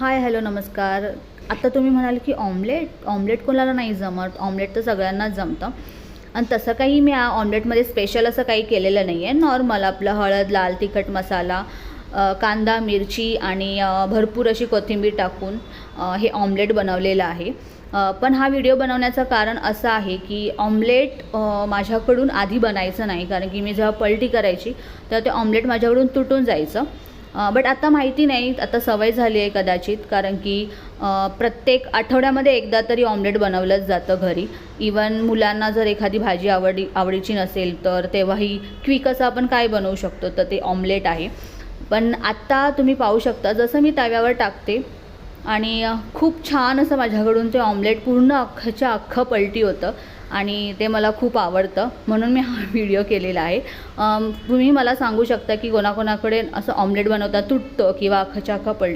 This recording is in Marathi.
हाय हॅलो नमस्कार. आता तुम्ही म्हणाल की ऑमलेट कोणाला नाही जमत, ऑमलेट तर सगळ्यांनाच जमतं. आणि तसं काही मी ऑमलेटमध्ये स्पेशल असं काही केलेलं नाही आहे. नॉर्मल आपलं हळद, लाल तिखट मसाला, कांदा, मिरची आणि भरपूर अशी कोथिंबीर टाकून हे ऑमलेट बनवलेलं आहे. पण हा व्हिडिओ बनवण्याचं कारण असं आहे की ऑमलेट माझ्याकडून आधी बनायचं नाही, कारण की मी जेव्हा पलटी करायची तर ते ऑमलेट माझ्याकडून तुटून जायचं. बट आता माहिती नाही, आता सवय झाली आहे कदाचित, कारण की प्रत्येक आठवड्यामध्ये एकदा तरी ऑमलेट बनवलंच जातं घरी. इवन मुलांना जर एखादी भाजी आवडीची नसेल तर तेव्हाही क्विक असं आपण काय बनवू शकतो, तर ते ऑमलेट आहे. पण आत्ता तुम्ही पाहू शकता जसं मी तव्यावर टाकते आणि खूप छान असं माझ्याकडून ते ऑमलेट पूर्ण अख्खच्या अख्खं पलटी होतं आणि ते मला खूप आवडतं, म्हणून मी हा व्हिडिओ केलेला आहे. तुम्ही मला सांगू शकता की कोणाकोणाकडे असं ऑमलेट बनवता तुटतं किंवा अख्खच्या अख्खा पलटी